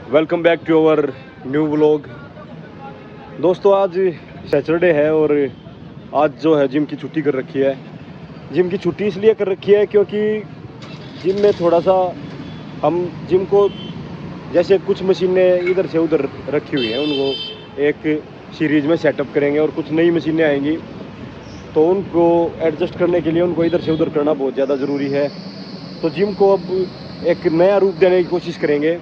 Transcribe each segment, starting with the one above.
Welcome back to our new vlog. दोस्तों आज Saturday है और आज जो है जिम की छुट्टी कर रखी है। जिम की छुट्टी इसलिए कर रखी है क्योंकि जिम में थोड़ा सा हम जिम को जैसे कुछ मशीनें इधर से उधर रखी हुई हैं उनको एक सीरीज़ में सेटअप करेंगे और कुछ नई मशीनें आएंगी तो उनको एडजस्ट करने के लिए उनको इधर से उधर करना बहुत ज़्यादा ज़रूरी है। तो जिम को अब एक नया रूप देने की कोशिश करेंगे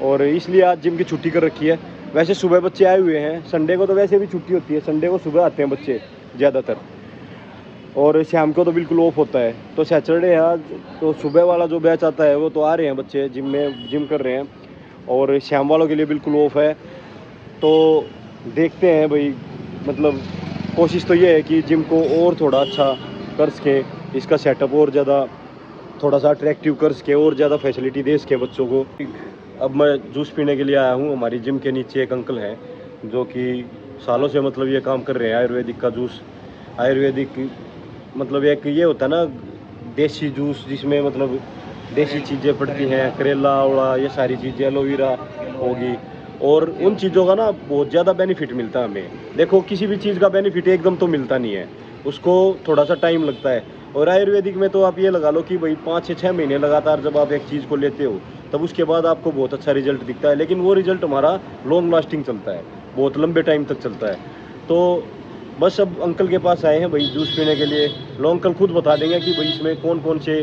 और इसलिए आज जिम की छुट्टी कर रखी है। वैसे सुबह बच्चे आए हुए हैं, संडे को तो वैसे भी छुट्टी होती है, संडे को सुबह आते हैं बच्चे ज़्यादातर और शाम को तो बिल्कुल ऑफ होता है। तो सैटरडे है आज, तो सुबह वाला जो बैच आता है वो तो आ रहे हैं बच्चे जिम कर रहे हैं और शाम वालों के लिए बिल्कुल ऑफ है। तो देखते हैं भाई, मतलब कोशिश तो ये है कि जिम को और थोड़ा अच्छा कर सकें, इसका सेटअप और ज़्यादा थोड़ा सा अट्रैक्टिव कर सकें और ज़्यादा फैसिलिटी दे सकें बच्चों को। अब मैं जूस पीने के लिए आया हूँ। हमारी जिम के नीचे एक अंकल हैं जो कि सालों से मतलब ये काम कर रहे हैं, आयुर्वेदिक का जूस। आयुर्वेदिक मतलब एक ये होता है ना देसी जूस, जिसमें मतलब देसी चीज़ें पड़ती हैं, करेला आवड़ा ये सारी चीज़ें, एलोवेरा होगी, और उन चीज़ों का ना बहुत ज़्यादा बेनिफिट मिलता है हमें। देखो किसी भी चीज़ का बेनिफिट एकदम तो मिलता नहीं है, उसको थोड़ा सा टाइम लगता है। और आयुर्वेदिक में तो आप ये लगा लो कि भाई 5 से 6 महीने लगातार जब आप एक चीज़ को लेते हो तब उसके बाद आपको बहुत अच्छा रिजल्ट दिखता है, लेकिन वो रिजल्ट हमारा लॉन्ग लास्टिंग चलता है, बहुत लंबे टाइम तक चलता है। तो बस अब अंकल के पास आए हैं भाई जूस पीने के लिए। लो अंकल खुद बता देंगे कि भाई इसमें कौन कौन से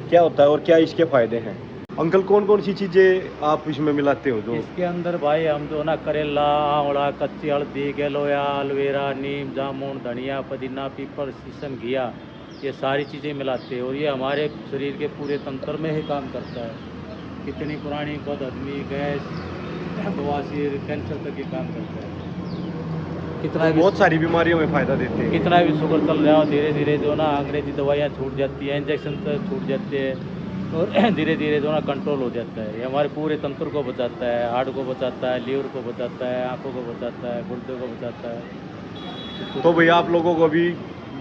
क्या होता है और क्या इसके फ़ायदे हैं। अंकल कौन कौन सी चीज़ें आप इसमें मिलाते हो? जो इसके अंदर भाई हम जो ना करेला, आवड़ा, कच्ची हल्दी, गलोया, एलोवेरा, नीम, जामुन, धनिया, पुदीना, पीपल, शीशम, घिया, ये सारी चीज़ें मिलाते हैं और ये हमारे शरीर के पूरे तंत्र में ही काम करता है। कितनी पुरानी बदहजमी, गैस, बवासीर, कैंसर तक ये काम करता है। कितना भी बहुत सारी बीमारियों में फ़ायदा देते हैं। कितना भी शुगर चल रहा हो, धीरे धीरे जो ना अंग्रेजी दवाइयाँ छूट जाती है, इंजेक्शन तक छूट जाते हैं और धीरे धीरे जो ना कंट्रोल हो जाता है। ये हमारे पूरे तंत्र को बचाता है, हार्ट को बचाता है, लीवर को बचाता है, आँखों को बचाता है, गुर्दे को बचाता है। तो भैया आप लोगों को भी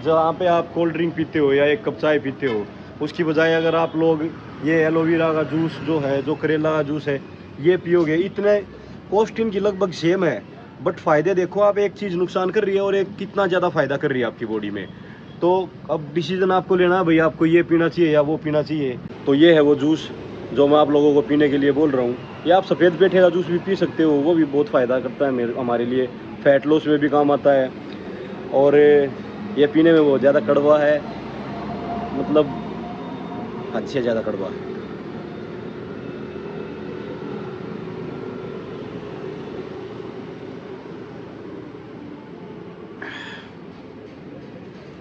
जहाँ पे आप कोल्ड ड्रिंक पीते हो या एक कप चाय पीते हो, उसकी बजाय अगर आप लोग ये एलोवेरा का जूस जो है, जो करेला का जूस है, ये पियोगे, इतने कॉस्ट इनकी लगभग सेम है, बट फ़ायदे देखो आप, एक चीज़ नुकसान कर रही है और एक कितना ज़्यादा फ़ायदा कर रही है आपकी बॉडी में। तो अब डिसीजन आपको लेना है भाई, आपको ये पीना चाहिए या वो पीना चाहिए। तो ये है वो जूस जो मैं आप लोगों को पीने के लिए बोल रहा हूँ। या आप सफ़ेद पेठे का जूस भी पी सकते हो, वो भी बहुत फ़ायदा करता है हमारे लिए, फ़ैट लॉस में भी काम आता है। और ये पीने में बहुत ज़्यादा कड़वा है, मतलब हद से ज़्यादा कड़वा है।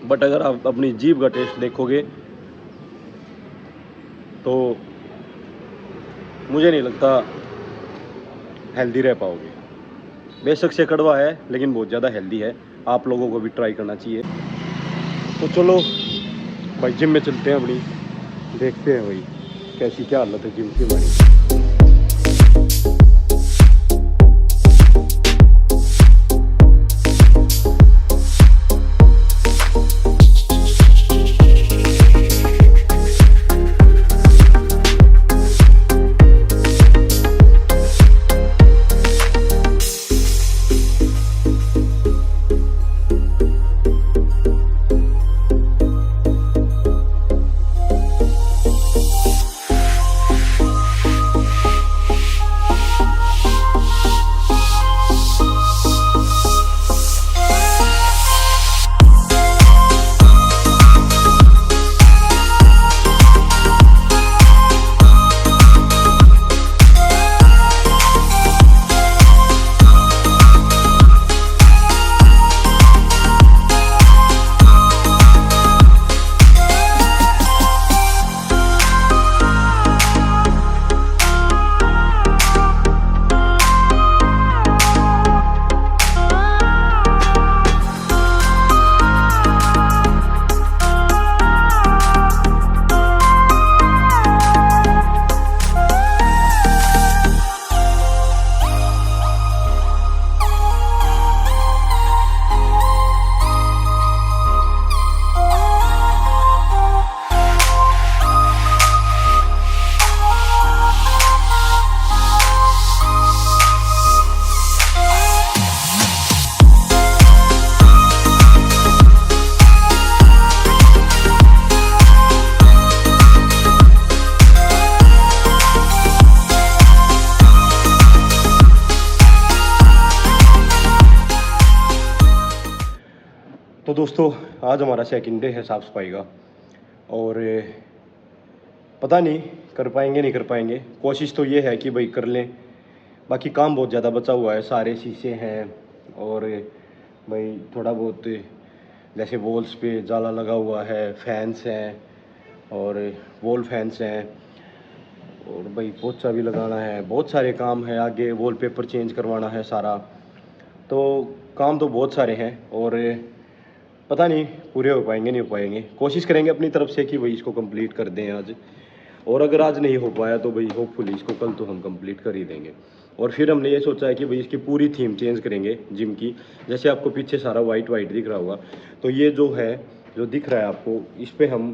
बट अगर आप अपनी जीभ का टेस्ट देखोगे तो मुझे नहीं लगता हेल्दी रह पाओगे। बेशक से कड़वा है लेकिन बहुत ज़्यादा हेल्दी है, आप लोगों को भी ट्राई करना चाहिए। तो चलो भाई जिम में चलते हैं अपनी, देखते हैं भाई कैसी क्या हालत है जिम की हमारी। तो दोस्तों आज हमारा सेकंड डे है साफ़ सफाई का, और पता नहीं कर पाएंगे नहीं कर पाएंगे। कोशिश तो ये है कि भाई कर लें, बाकी काम बहुत ज़्यादा बचा हुआ है। सारे शीशे हैं और भाई थोड़ा बहुत जैसे वॉल्स पे जाला लगा हुआ है, फैंस हैं और वॉल फैंस हैं, और भाई पोछा भी लगाना है, बहुत सारे काम है। आगे वॉलपेपर चेंज करवाना है सारा, तो काम तो बहुत सारे हैं और पता नहीं पूरे हो पाएंगे नहीं हो पाएंगे। कोशिश करेंगे अपनी तरफ से कि भाई इसको कंप्लीट कर दें आज, और अगर आज नहीं हो पाया तो भाई होपफुली इसको कल तो हम कंप्लीट कर ही देंगे। और फिर हमने ये सोचा है कि भाई इसकी पूरी थीम चेंज करेंगे जिम की। जैसे आपको पीछे सारा वाइट वाइट दिख रहा होगा, तो ये जो है जो दिख रहा है आपको, इस पर हम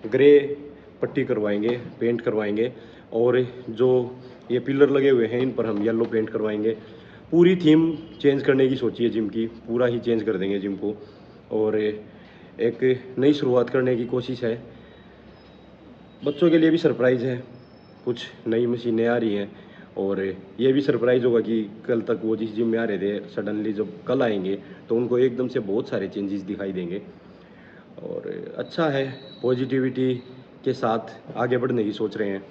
ग्रे पट्टी करवाएंगे, पेंट करवाएंगे, और जो ये पिलर लगे हुए हैं इन पर हम येलो पेंट करवाएंगे। पूरी थीम चेंज करने की सोची है जिम की, पूरा ही चेंज कर देंगे जिम को, और एक नई शुरुआत करने की कोशिश है। बच्चों के लिए भी सरप्राइज़ है, कुछ नई मशीनें आ रही हैं, और ये भी सरप्राइज़ होगा कि कल तक वो जिस जिम में आ रहे थे, सडनली जब कल आएंगे तो उनको एकदम से बहुत सारे चेंजेस दिखाई देंगे। और अच्छा है, पॉजिटिविटी के साथ आगे बढ़ने की सोच रहे हैं।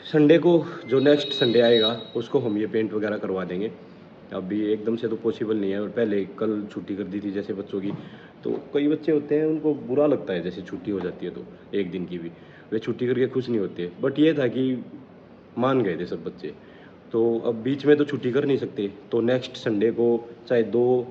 संडे को जो नेक्स्ट संडे आएगा उसको हम ये पेंट वगैरह करवा देंगे। अभी एकदम से तो पॉसिबल नहीं है, और पहले कल छुट्टी कर दी थी जैसे बच्चों की, तो कई बच्चे होते हैं उनको बुरा लगता है जैसे छुट्टी हो जाती है तो एक दिन की भी, वे छुट्टी करके खुश नहीं होते। बट ये था कि मान गए थे सब बच्चे, तो अब बीच में तो छुट्टी कर नहीं सकते, तो नेक्स्ट संडे को चाहे 2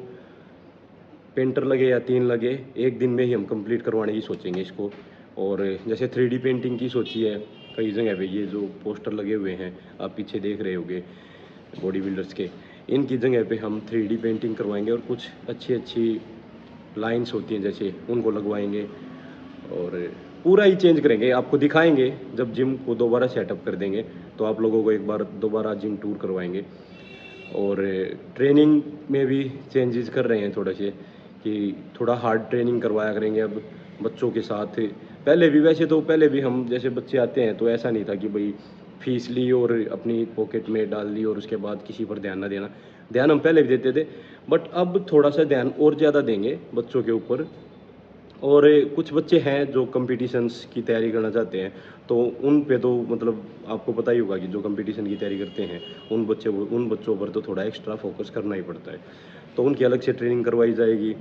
पेंटर लगे या 3 लगे, एक दिन में ही हम कंप्लीट करवाने की सोचेंगे इसको। और जैसे 3D पेंटिंग की सोची है कई जगह पे, ये जो पोस्टर लगे हुए हैं आप पीछे देख रहे होंगे बॉडी बिल्डर्स के, इनकी जगह पे हम 3D पेंटिंग करवाएंगे, और कुछ अच्छी अच्छी लाइंस होती हैं जैसे उनको लगवाएंगे, और पूरा ही चेंज करेंगे। आपको दिखाएंगे जब जिम को दोबारा सेटअप कर देंगे, तो आप लोगों को एक बार दोबारा जिम टूर करवाएंगे। और ट्रेनिंग में भी चेंजेस कर रहे हैं थोड़े से, कि थोड़ा हार्ड ट्रेनिंग करवाया करेंगे अब बच्चों के साथ। पहले भी वैसे तो पहले भी हम जैसे बच्चे आते हैं तो ऐसा नहीं था कि भाई फीस ली और अपनी पॉकेट में डाल ली और उसके बाद किसी पर ध्यान ना देना। ध्यान हम पहले भी देते थे, बट अब थोड़ा सा ध्यान और ज़्यादा देंगे बच्चों के ऊपर। और कुछ बच्चे हैं जो कंपटीशंस की तैयारी करना चाहते हैं, तो उन पे तो मतलब आपको पता ही होगा कि जो कंपटीशन की तैयारी करते हैं उन बच्चों पर तो थोड़ा एक्स्ट्रा फोकस करना ही पड़ता है, तो उनकी अलग से ट्रेनिंग करवाई जाएगी।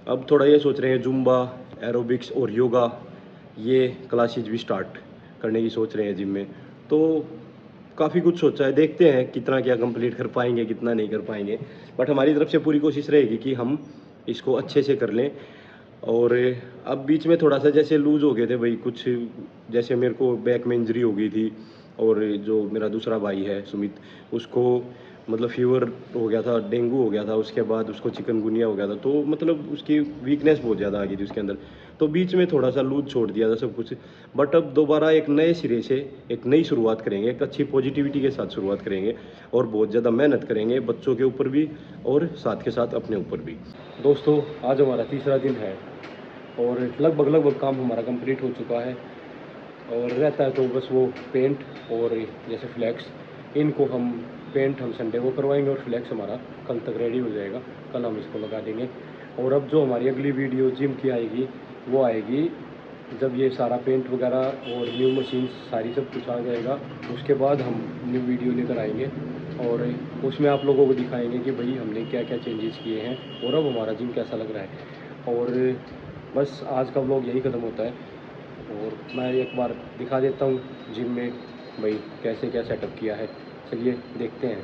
अब थोड़ा ये सोच रहे हैं जुम्बा, एरोबिक्स और योगा, ये क्लासेज भी स्टार्ट करने की सोच रहे हैं जिम में। तो काफ़ी कुछ सोचा है, देखते हैं कितना क्या कंप्लीट कर पाएंगे कितना नहीं कर पाएंगे, बट हमारी तरफ से पूरी कोशिश रहेगी कि हम इसको अच्छे से कर लें। और अब बीच में थोड़ा सा जैसे लूज़ हो गए थे भाई कुछ, जैसे मेरे को बैक में इंजरी हो गई थी, और जो मेरा दूसरा भाई है सुमित, उसको मतलब फीवर हो गया था, डेंगू हो गया था, उसके बाद उसको चिकनगुनिया हो गया था, तो मतलब उसकी वीकनेस बहुत ज़्यादा आ गई थी उसके अंदर, तो बीच में थोड़ा सा लूज छोड़ दिया था सब कुछ। बट अब दोबारा एक नए सिरे से एक नई शुरुआत करेंगे, एक अच्छी पॉजिटिविटी के साथ शुरुआत करेंगे, और बहुत ज़्यादा मेहनत करेंगे बच्चों के ऊपर भी और साथ के साथ अपने ऊपर भी। दोस्तों आज हमारा तीसरा दिन है, और लगभग काम हमारा कंप्लीट हो चुका है, और रहता है तो बस वो पेंट और जैसे फ्लैक्स, इनको हम पेंट हम संडे को करवाएंगे, और फ्लैक्स हमारा कल तक रेडी हो जाएगा, कल हम इसको लगा देंगे। और अब जो हमारी अगली वीडियो जिम की आएगी वो आएगी जब ये सारा पेंट वगैरह और न्यू मशीन सारी सब कुछ आ जाएगा, उसके बाद हम न्यू वीडियो लेकर आएंगे, और उसमें आप लोगों को दिखाएंगे कि भाई हमने क्या क्या चेंजेस किए हैं और अब हमारा जिम कैसा लग रहा है। और बस आज का व्लॉग यही ख़त्म होता है, और मैं एक बार दिखा देता हूँ जिम में भाई कैसे क्या सेटअप किया है। चलिए देखते हैं।